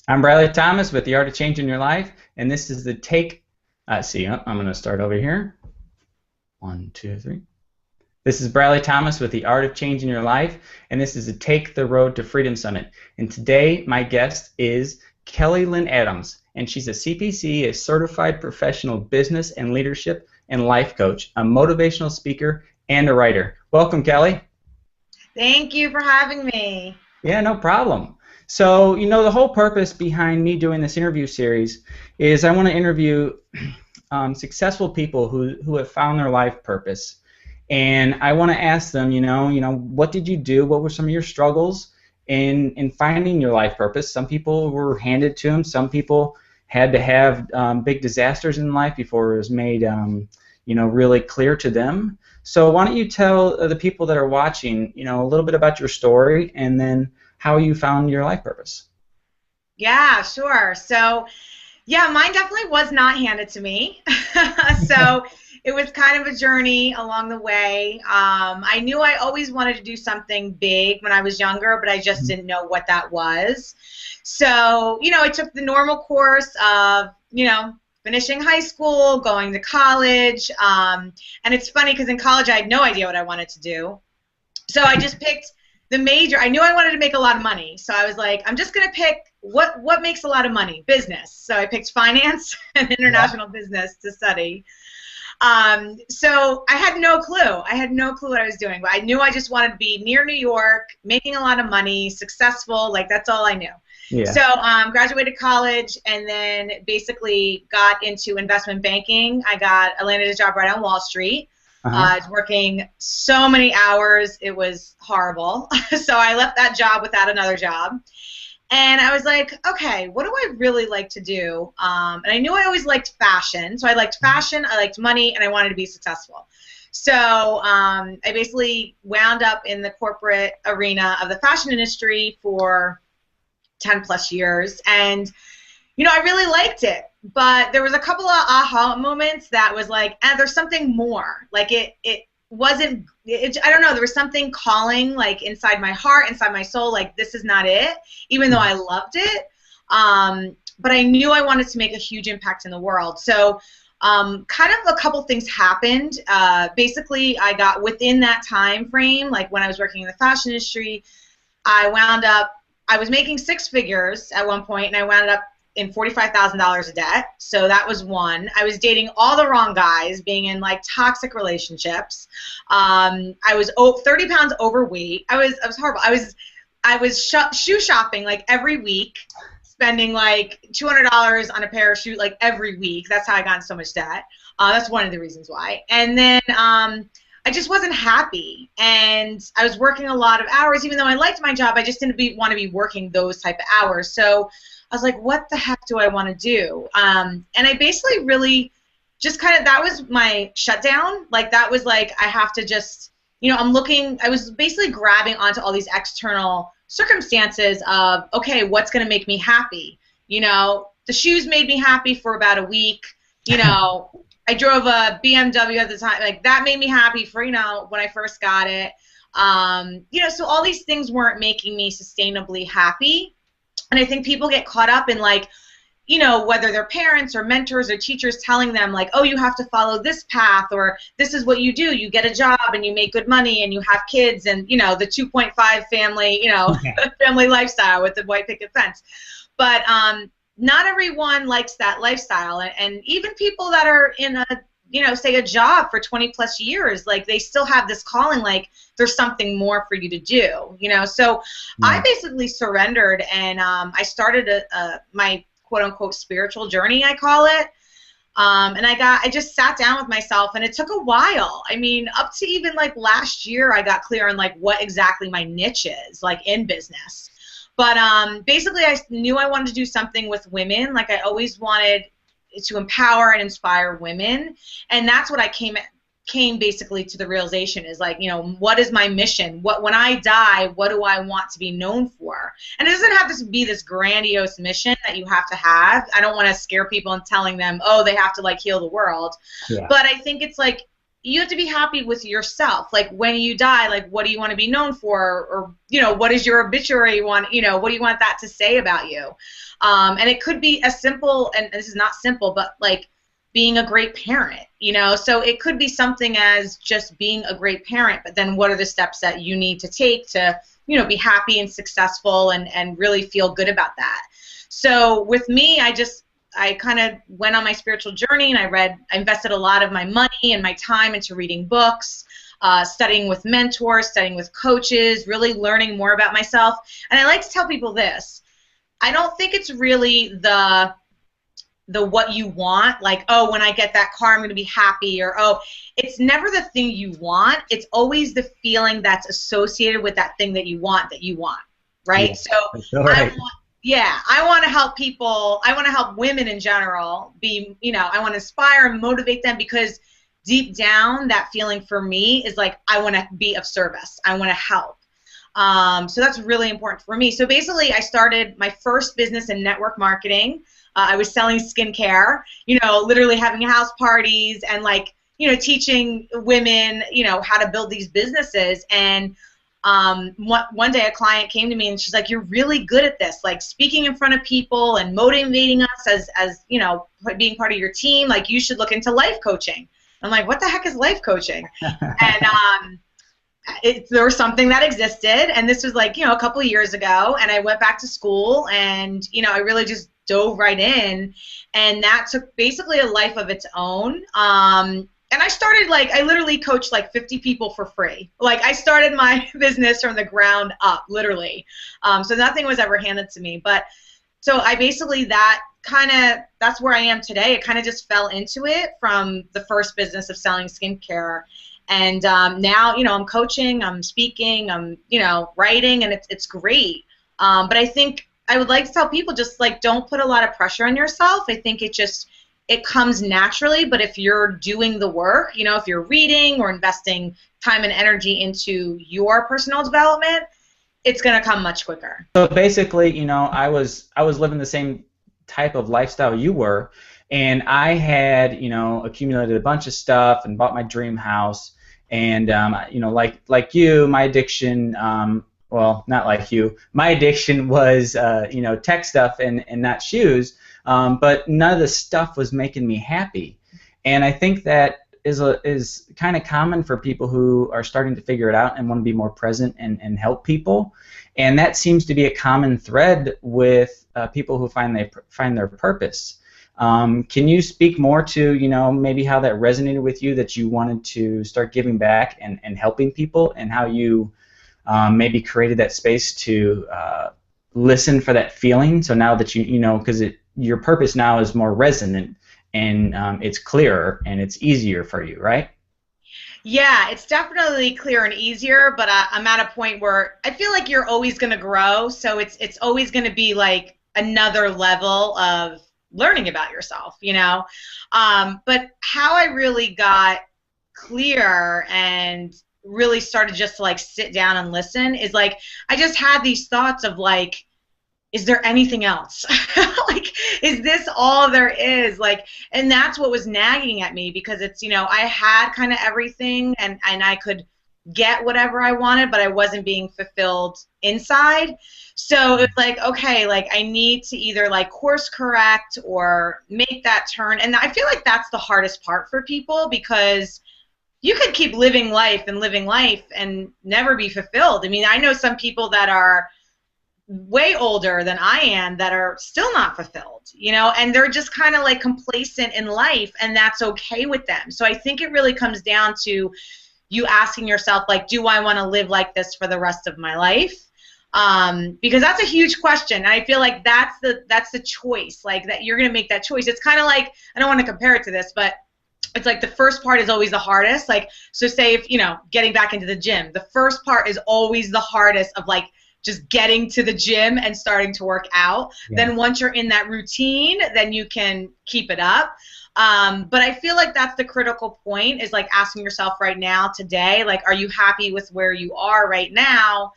I'm Bradley Thomas with The Art of Changing Your Life, and this is the take. I'm going to start over here. One, two, three. This is Bradley Thomas with The Art of Changing Your Life, and this is the Take the Road to Freedom Summit. And today, my guest is Kelly Lynn Adams, and she's a CPC, a certified professional business and leadership and life coach, a motivational speaker, and a writer. Welcome, Kelly. Thank you for having me. Yeah, no problem. So, the whole purpose behind me doing this interview series is I want to interview successful people who have found their life purpose. And I want to ask them, what did you do? What were some of your struggles in finding your life purpose? Some people were handed to them. Some people had to have big disasters in life before it was made, really clear to them. So why don't you tell the people that are watching, a little bit about your story and then how you found your life purpose. Yeah, sure. So, yeah, mine definitely was not handed to me. So it was kind of a journey along the way. I knew I always wanted to do something big when I was younger, but I just didn't know what that was. So, I took the normal course of, finishing high school, going to college. And it's funny because in college I had no idea what I wanted to do. So I just picked the major. I knew I wanted to make a lot of money, so I was like, I'm just going to pick what makes a lot of money, business. So I picked finance and international business to study. So I had no clue. I had no clue what I was doing, but I knew I just wanted to be near New York, making a lot of money, successful. Like, that's all I knew. Yeah. So graduated college and then basically got into investment banking. I landed a job right on Wall Street. I was working so many hours, it was horrible. So I left that job without another job. And I was like, okay, what do I really like to do? And I knew I always liked fashion. So I liked fashion, I liked money, and I wanted to be successful. So I basically wound up in the corporate arena of the fashion industry for 10 plus years. And, I really liked it. But there was a couple of aha moments that was like, there's something more. Like it wasn't, I don't know, there was something calling like inside my heart, inside my soul, like this is not it, even though I loved it. But I knew I wanted to make a huge impact in the world. So kind of a couple things happened. Basically, I got within that time frame, like when I was working in the fashion industry, I was making six figures at one point, and I wound up in $45,000 of debt. So that was one. I was dating all the wrong guys, being in like toxic relationships. I was 30 pounds overweight. I was horrible. I was shoe shopping like every week, spending like $200 on a pair of shoes like every week. That's how I got in so much debt. That's one of the reasons why. And then I just wasn't happy, and I was working a lot of hours. Even though I liked my job, I just didn't want to be working those type of hours. So I was like, what the heck do I want to do? And I basically really just kind of, that was my shutdown. Like, that was like, I have to just, I was basically grabbing onto all these external circumstances of, okay, what's going to make me happy? The shoes made me happy for about a week. I drove a BMW at the time. Like, that made me happy for, when I first got it. So all these things weren't making me sustainably happy. And I think people get caught up in like, whether they're parents or mentors or teachers telling them like, oh, you have to follow this path, or this is what you do. You get a job and you make good money and you have kids and, the 2.5 family, family lifestyle with the white picket fence. But not everyone likes that lifestyle. And even people that are in a, say a job for 20 plus years, like they still have this calling, like there's something more for you to do, So I basically surrendered, and I started my quote unquote spiritual journey, I call it. And I just sat down with myself, and it took a while. I mean, up to even like last year, I got clear on like what exactly my niche is, like in business. But basically, I knew I wanted to do something with women. Like, I always wanted to empower and inspire women, and that's what I came basically to the realization is like, what is my mission? When I die, what do I want to be known for? And it doesn't have to be this grandiose mission that you have to have. I don't want to scare people and telling them, oh, they have to like heal the world. Yeah. But I think it's like, you have to be happy with yourself. Like when you die, like what do you want to be known for? Or, you know, what is your obituary want, you know, what do you want that to say about you? And it could be as simple, and this is not simple, but like being a great parent, you know? So it could be something as just being a great parent, but then what are the steps that you need to take to, you know, be happy and successful and really feel good about that. So with me, I kind of went on my spiritual journey, and I invested a lot of my money and my time into reading books, studying with mentors, studying with coaches, really learning more about myself. And I like to tell people this. I don't think it's really the what you want, like, oh, when I get that car, I'm going to be happy, or, oh, it's never the thing you want. It's always the feeling that's associated with that thing that you want, right? Yeah, so right. I want to help people. I want to help women in general be, you know, I want to inspire and motivate them, because deep down, that feeling for me is like, I want to be of service. I want to help. So that's really important for me. So basically, I started my first business in network marketing. I was selling skincare, you know, literally having house parties and, like, you know, teaching women, you know, how to build these businesses. And one day a client came to me and she's like, you're really good at this, like speaking in front of people and motivating us as you know, being part of your team. Like, you should look into life coaching. I'm like, what the heck is life coaching? And there was something that existed, and this was like, you know, a couple of years ago, and I went back to school, and, you know, I really just dove right in, and that took basically a life of its own. And I started, like, I literally coached like 50 people for free. Like, I started my business from the ground up, literally. So nothing was ever handed to me. But so I basically, that's where I am today. It kind of just fell into it from the first business of selling skincare. And now, you know, I'm coaching, I'm speaking, I'm, you know, writing, and it's great. But I think I would like to tell people, just, like, don't put a lot of pressure on yourself. I think it comes naturally, but if you're doing the work, you know, if you're reading or investing time and energy into your personal development, it's going to come much quicker. So basically, you know, I was living the same type of lifestyle you were, and I had, you know, accumulated a bunch of stuff and bought my dream house, and you know, like you, my addiction, well, not like you, my addiction was you know, tech stuff and not shoes. But none of the stuff was making me happy, and I think that is kind of common for people who are starting to figure it out and want to be more present and help people, and that seems to be a common thread with people who find their purpose. Can you speak more to, you know, maybe how that resonated with you, that you wanted to start giving back and helping people, and how you maybe created that space to listen for that feeling? So now that you know, because your purpose now is more resonant, and it's clearer and it's easier for you, right? Yeah, it's definitely clearer and easier, but I'm at a point where I feel like you're always going to grow, so it's always going to be like another level of learning about yourself, you know? But how I really got clear and really started just to, like, sit down and listen is, like, I just had these thoughts of, like, is there anything else? Like, is this all there is? Like, and that's what was nagging at me, because it's, you know, I had kind of everything, and I could get whatever I wanted, but I wasn't being fulfilled inside. So it's like, okay, like, I need to either, like, course correct or make that turn. And I feel like that's the hardest part for people, because you could keep living life and never be fulfilled. I mean, I know some people that are way older than I am that are still not fulfilled, you know, and they're just kind of, like, complacent in life, and that's okay with them. So I think it really comes down to you asking yourself, like, do I want to live like this for the rest of my life? Because that's a huge question. And I feel like that's the choice, like, that you're going to make that choice. It's kind of like, I don't want to compare it to this, but it's like the first part is always the hardest. Like, so say if, you know, getting back into the gym, the first part is always the hardest, of, like, just getting to the gym and starting to work out. Yeah. Then once you're in that routine, then you can keep it up. But I feel like that's the critical point, is, like, asking yourself right now, today, like, are you happy with where you are right now?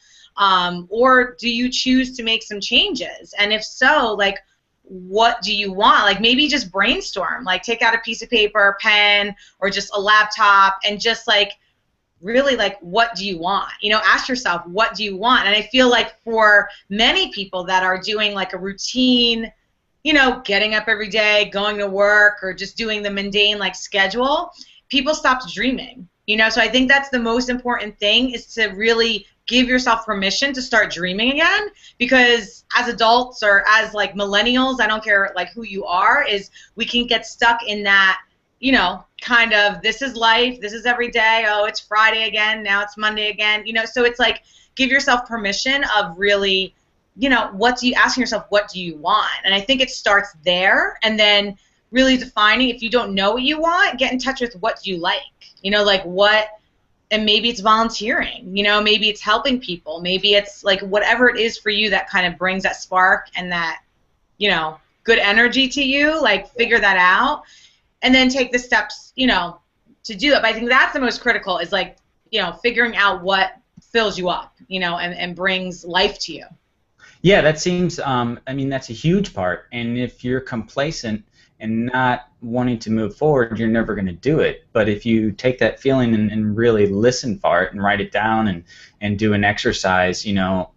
Or do you choose to make some changes? And if so, like, what do you want? Like maybe just brainstorm, like take out a piece of paper, pen, or just a laptop, and just like really like, what do you want? You know, ask yourself, what do you want? And I feel like for many people that are doing like a routine, you know, getting up every day, going to work, or just doing the mundane like schedule, people stopped dreaming. You know, so I think that's the most important thing, is to really give yourself permission to start dreaming again, because as adults or as like millennials, I don't care like who you are, is we can get stuck in that, you know, kind of, this is life, this is every day, oh, it's Friday again, now it's Monday again, you know, so it's like, give yourself permission of really, you know, asking yourself, what do you want? And I think it starts there, and then really defining, if you don't know what you want, get in touch with what do you like, you know, like what. And maybe it's volunteering, you know, maybe it's helping people, maybe it's like whatever it is for you that kind of brings that spark and that, you know, good energy to you, like figure that out and then take the steps, you know, to do it. But I think that's the most critical, is like, you know, figuring out what fills you up, you know, and brings life to you. Yeah, that seems, I mean, that's a huge part. And if you're complacent and not wanting to move forward, you're never going to do it. But if you take that feeling and really listen for it and write it down and do an exercise, you know,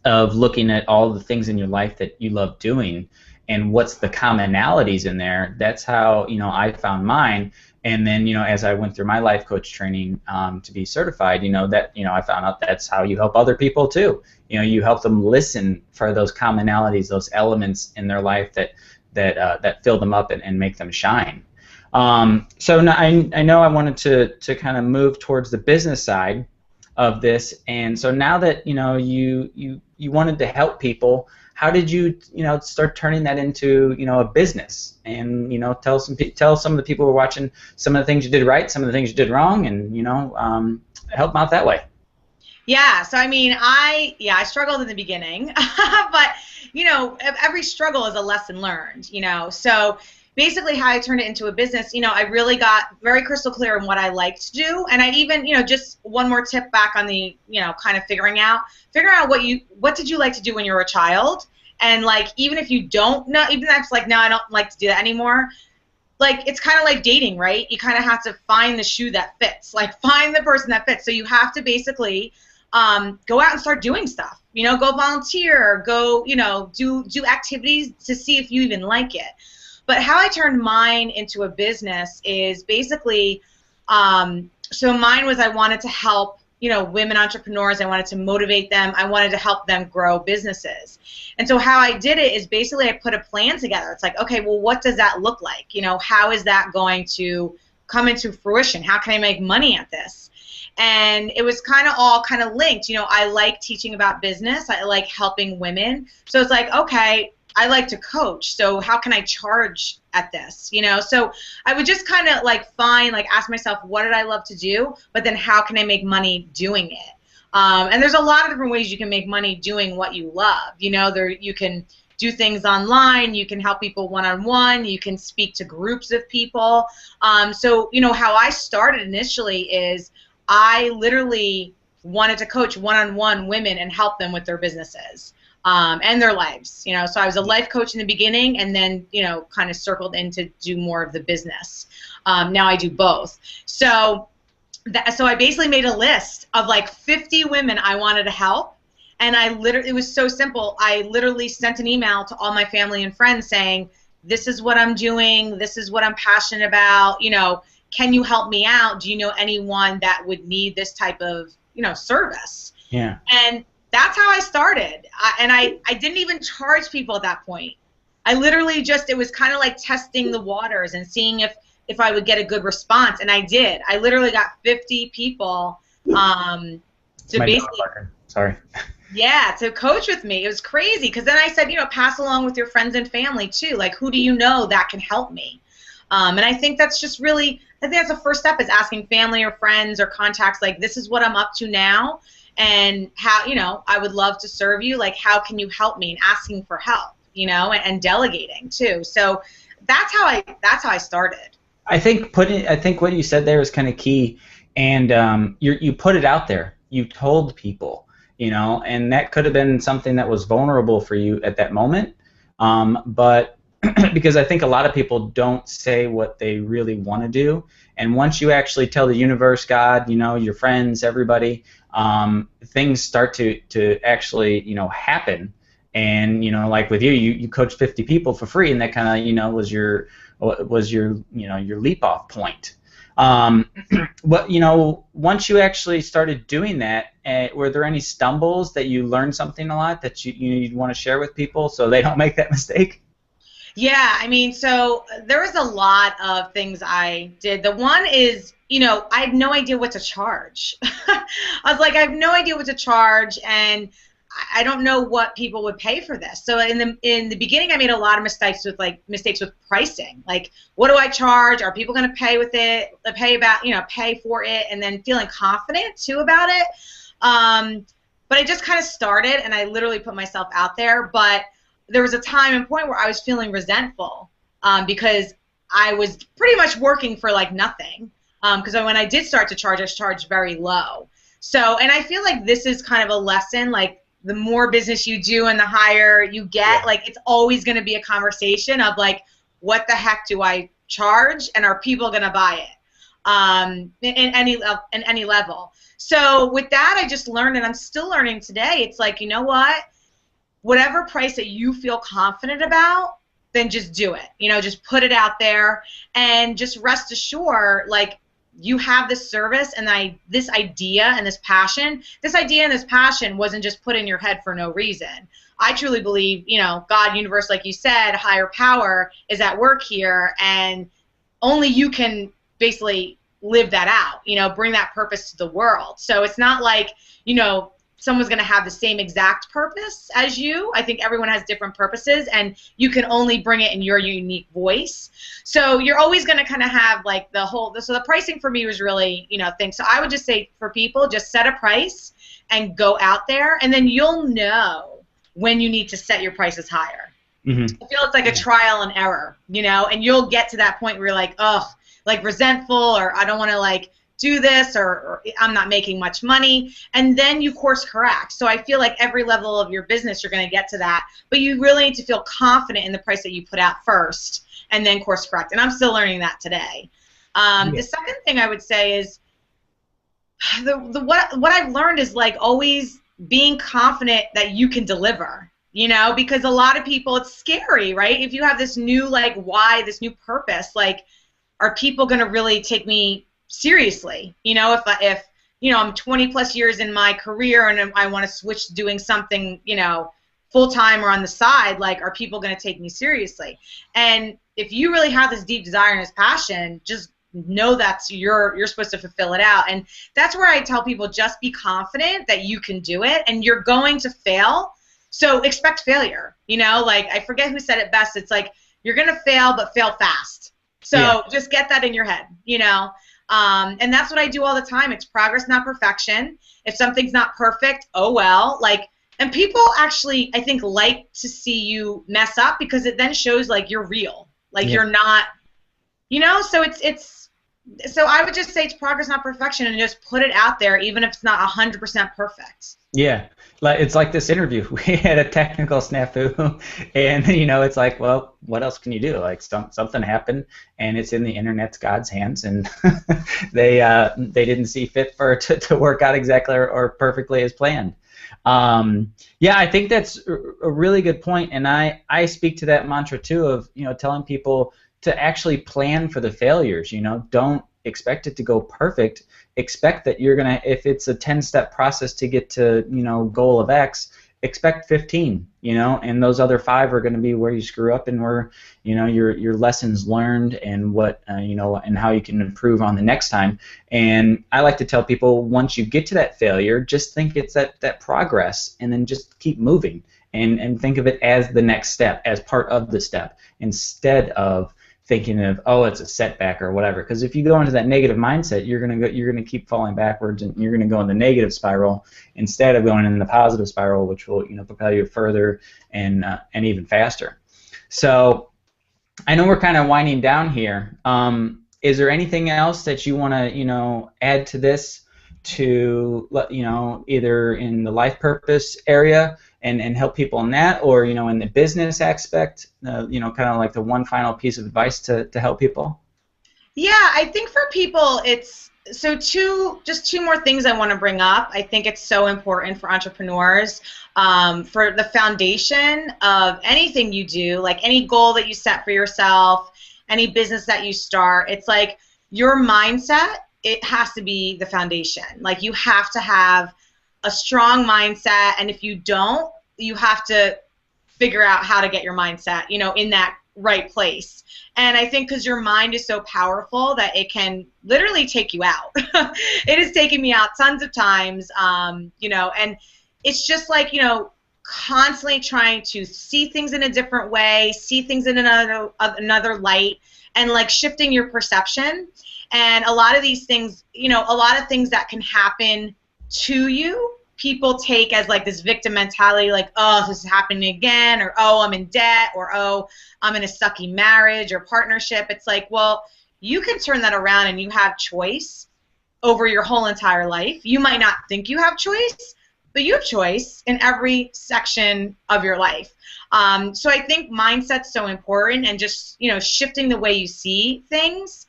of looking at all the things in your life that you love doing and what's the commonalities in there, that's how, you know, I found mine. And then, you know, as I went through my life coach training to be certified, you know, that, you know, I found out that's how you help other people too. You know, you help them listen for those commonalities, those elements in their life that fill them up and make them shine. So now I know I wanted to kind of move towards the business side of this, and so now that, you know, you wanted to help people, how did you know, start turning that into, you know, a business? And, you know, tell some of the people who are watching some of the things you did right, some of the things you did wrong, and, you know, help them out that way. Yeah, so I mean, I struggled in the beginning, but, you know, every struggle is a lesson learned, you know. So basically how I turned it into a business, you know, I really got very crystal clear on what I like to do. And I even, you know, just one more tip back on the, you know, kind of figure out what did you like to do when you were a child? And like, even if you don't know, even if it's like, no, I don't like to do that anymore, like, it's kind of like dating, right? You kind of have to find the shoe that fits, like find the person that fits. So you have to basically go out and start doing stuff, you know, go volunteer, go, you know, do activities to see if you even like it. But how I turned mine into a business is basically, so mine was, I wanted to help, you know, women entrepreneurs. I wanted to motivate them. I wanted to help them grow businesses. And so how I did it is basically I put a plan together. It's like, okay, well, what does that look like? You know, how is that going to come into fruition? How can I make money at this? And it was kind of all kind of linked. You know, I like teaching about business. I like helping women. So it's like, okay, I like to coach. So how can I charge at this? You know, so I would just kind of like ask myself, what did I love to do? But then how can I make money doing it? And there's a lot of different ways you can make money doing what you love. You know, you can do things online. You can help people one-on-one. You can speak to groups of people. So, you know, how I started initially is I literally wanted to coach one-on-one women and help them with their businesses and their lives. You know, so I was a life coach in the beginning, and then, you know, kind of circled in to do more of the business. Now I do both. So I basically made a list of like 50 women I wanted to help, and it was so simple. I literally sent an email to all my family and friends saying, this is what I'm doing, this is what I'm passionate about, you know, can you help me out? Do you know anyone that would need this type of, you know, service? Yeah. And that's how I started. I didn't even charge people at that point. I literally just, it was kind of like testing the waters and seeing if I would get a good response, and I did. I literally got 50 people to basically, sorry. Yeah, to coach with me. It was crazy, because then I said, you know, pass along with your friends and family too. Like, who do you know that can help me? And I think that's just really, I think that's the first step, is asking family or friends or contacts, like, this is what I'm up to now, and how, you know, I would love to serve you. Like, how can you help me? And asking for help, you know, and delegating too. So that's how I started. I think what you said there is kind of key, and you put it out there. You told people, you know, and that could have been something that was vulnerable for you at that moment, But because I think a lot of people don't say what they really want to do, and once you actually tell the universe, God, your friends, everybody, things start to actually happen. And like with you coach 50 people for free, and that kind of was your leap off point. But once you actually started doing that, were there any stumbles that you learned something a lot that you'd want to share with people so they don't make that mistake? Yeah, I mean, so there was a lot of things I did. The one is, I had no idea what to charge. I was like, I have no idea what to charge, and I don't know what people would pay for this. So in the beginning, I made a lot of mistakes with pricing. Like, what do I charge? Are people going to pay with it? Pay for it, and then feeling confident too about it. But I just kind of started, and I literally put myself out there. But there was a time and point where I was feeling resentful because I was pretty much working for like nothing. Because when I did start to charge, I charged very low. So, and I feel like this is kind of a lesson, like the more business you do and the higher you get, like it's always going to be a conversation of like, what the heck do I charge, and are people going to buy it in any level? So with that, I just learned, and I'm still learning today. It's like, you know what? Whatever price that you feel confident about, then just do it. Just put it out there, and just rest assured, like, you have this service and this idea and this passion. This idea and this passion wasn't just put in your head for no reason. I truly believe, God, universe, like you said, higher power is at work here, and only you can basically live that out, bring that purpose to the world. So it's not like, someone's going to have the same exact purpose as you. I think everyone has different purposes, and you can only bring it in your unique voice. So you're always going to kind of have like so the pricing for me was really, thing. So I would just say for people, just set a price and go out there, and then you'll know when you need to set your prices higher. Mm-hmm. I feel it's like a trial and error, and you'll get to that point where you're like, oh, like resentful, or I don't want to like do this, or I'm not making much money, and then you course correct. So I feel like every level of your business you're going to get to that, but you really need to feel confident in the price that you put out first, and then course correct. And I'm still learning that today. The second thing I would say is what I've learned is like always being confident that you can deliver. Because a lot of people, it's scary, right? If you have this new like why, this new purpose, like, are people going to really take me seriously? If I'm 20 plus years in my career and I want to switch to doing something, full time or on the side, like, are people going to take me seriously? And if you really have this deep desire and this passion, just know that's you're supposed to fulfill it out. And that's where I tell people, just be confident that you can do it, and you're going to fail. So expect failure. Like, I forget who said it best. It's like, you're going to fail, but fail fast. So just get that in your head, and that's what I do all the time. It's progress, not perfection. If something's not perfect, oh well. Like, and people actually, I think, like to see you mess up, because it then shows like you're real. Like you're not, so I would just say it's progress, not perfection, and just put it out there, even if it's not 100% perfect. Yeah, it's like this interview. We had a technical snafu, and it's like, well, what else can you do? Like, something happened, and it's in the internet's God's hands, and they didn't see fit for it to work out exactly or perfectly as planned. I think that's a really good point, and I speak to that mantra too of telling people to actually plan for the failures. Don't expect it to go perfect. Expect that you're gonna, if it's a 10-step process to get to goal of X, expect 15. And those other 5 are going to be where you screw up, and where your lessons learned, and what and how you can improve on the next time. And I like to tell people, once you get to that failure, just think it's that progress, and then just keep moving, and think of it as the next step, as part of the step, instead of thinking of, oh, it's a setback or whatever. Because if you go into that negative mindset, you're gonna keep falling backwards, and you're gonna go in the negative spiral instead of going in the positive spiral, which will propel you further and even faster. So I know we're kind of winding down here. Is there anything else that you want to add to this, to either in the life purpose area, and help people in that, or in the business aspect, kind of like the one final piece of advice to help people? Yeah, I think for people, it's so just two more things I want to bring up. I think it's so important for entrepreneurs, for the foundation of anything you do, like any goal that you set for yourself, any business that you start. It's like your mindset, it has to be the foundation. Like you have to have a strong mindset, and if you don't, you have to figure out how to get your mindset, in that right place. And I think because your mind is so powerful that it can literally take you out. It has taken me out tons of times, and it's just like, constantly trying to see things in a different way, see things in another light, and like shifting your perception. And a lot of these things, a lot of things that can happen to you, people take as like this victim mentality, like, oh, this is happening again, or oh, I'm in debt, or oh, I'm in a sucky marriage or partnership. It's like, well, you can turn that around and you have choice over your whole entire life. You might not think you have choice, but you have choice in every section of your life. So I think mindset's so important, and just, shifting the way you see things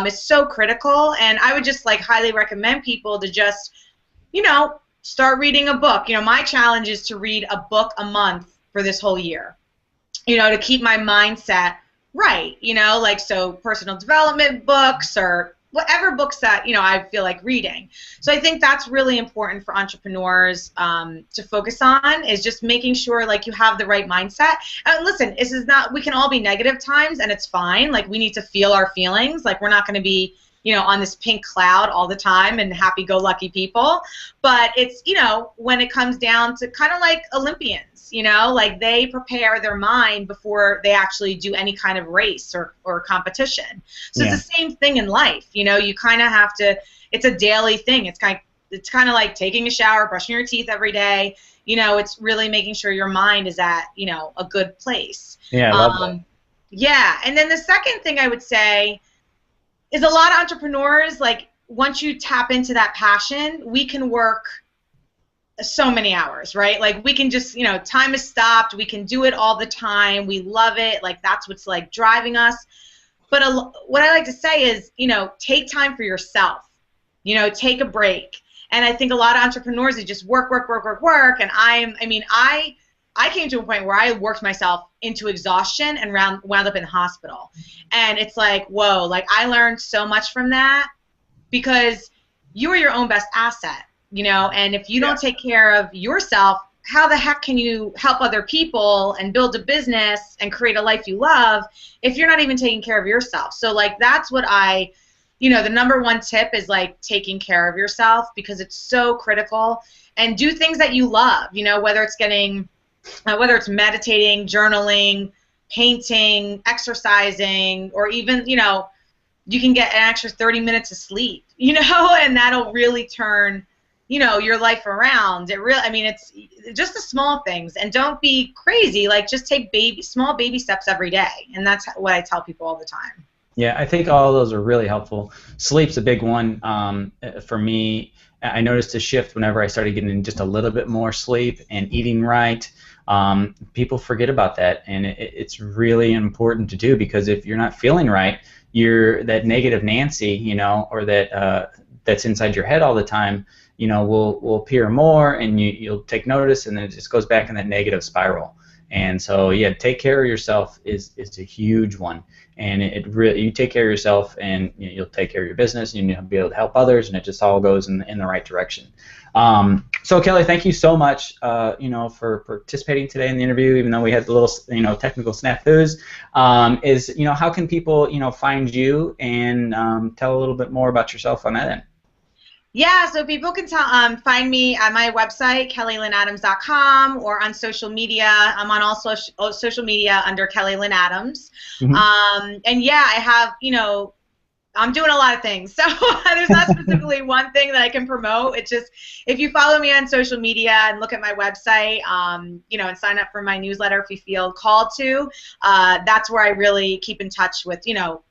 is so critical. And I would just like highly recommend people to just, start reading a book. My challenge is to read a book a month for this whole year, to keep my mindset right, like, so personal development books or whatever books that, I feel like reading. So I think that's really important for entrepreneurs to focus on, is just making sure like you have the right mindset. And listen, this is not, we can all be negative times, and it's fine. Like, we need to feel our feelings. Like, we're not going to be, on this pink cloud all the time and happy-go-lucky people. But it's, when it comes down to kind of like Olympians, like they prepare their mind before they actually do any kind of race or competition. So yeah. It's the same thing in life. You kind of have to, it's a daily thing. It's kind of like taking a shower, brushing your teeth every day. It's really making sure your mind is at, a good place. Yeah, I love that. Yeah, and then the second thing I would say is a lot of entrepreneurs, like, once you tap into that passion, we can work so many hours, right? Like, we can just, time is stopped. We can do it all the time. We love it. Like, that's what's, like, driving us. But what I like to say is, take time for yourself. Take a break. And I think a lot of entrepreneurs, they just work. And I came to a point where I worked myself into exhaustion and wound up in the hospital. And it's like, whoa, like, I learned so much from that, because you are your own best asset, and if you don't take care of yourself, how the heck can you help other people and build a business and create a life you love if you're not even taking care of yourself? So, like, that's what the number one tip is, like, taking care of yourself, because it's so critical. And do things that you love, whether it's meditating, journaling, painting, exercising, or even, you can get an extra 30 minutes of sleep, and that'll really turn, your life around. It's just the small things, and don't be crazy. Like, just take small baby steps every day, and that's what I tell people all the time. Yeah, I think all of those are really helpful. Sleep's a big one for me. I noticed a shift whenever I started getting just a little bit more sleep and eating right. People forget about that, and it's really important to do, because if you're not feeling right, you're that negative Nancy, or that's inside your head all the time, will appear more, and you'll take notice, and then it just goes back in that negative spiral. And so, yeah, take care of yourself is a huge one, and it really, you take care of yourself, and you'll take care of your business, and you'll be able to help others, and it just all goes in the right direction. So, Kelly, thank you so much, for participating today in the interview, even though we had the little, technical snafus. How can people, find you and tell a little bit more about yourself on that end? Yeah, so people can find me at my website, kellylynnadams.com, or on social media. I'm on all social media under Kelly Lynn Adams. Mm-hmm. And yeah, I have, I'm doing a lot of things. So there's not specifically one thing that I can promote. It's just, if you follow me on social media and look at my website, and sign up for my newsletter if you feel called to, that's where I really keep in touch with,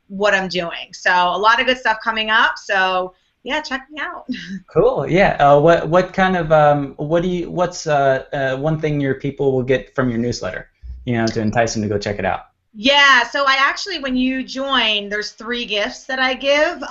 what I'm doing. So a lot of good stuff coming up. So yeah, check me out. Cool. Yeah. What kind of what's one thing your people will get from your newsletter, to entice them to go check it out? Yeah, so I actually, when you join, there's 3 gifts that I give.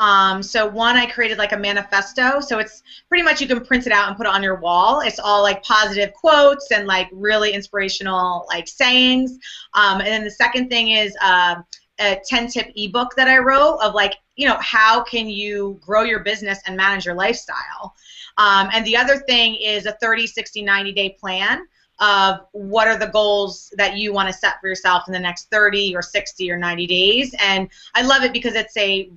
So one, I created like a manifesto. So it's pretty much you can print it out and put it on your wall. It's all like positive quotes and like really inspirational like sayings. And then the second thing is a 10-tip ebook that I wrote of like, how can you grow your business and manage your lifestyle. And the other thing is a 30, 60, 90-day plan of what are the goals that you want to set for yourself in the next 30 or 60 or 90 days. And I love it because it's a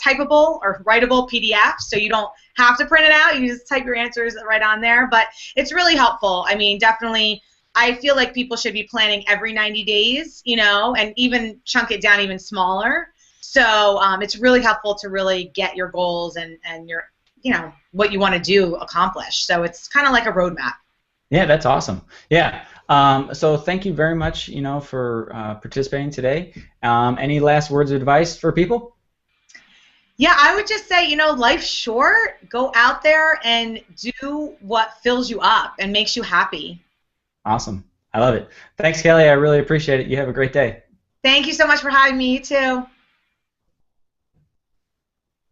typable or writable PDF, so you don't have to print it out. You just type your answers right on there. But it's really helpful. I mean, definitely, I feel like people should be planning every 90 days, and even chunk it down even smaller. So it's really helpful to really get your goals and your, what you want to do accomplished. So it's kind of like a roadmap. Yeah, that's awesome. Yeah. So thank you very much, for participating today. Any last words of advice for people? Yeah, I would just say, life's short. Go out there and do what fills you up and makes you happy. Awesome. I love it. Thanks, Kelly. I really appreciate it. You have a great day. Thank you so much for having me. You too.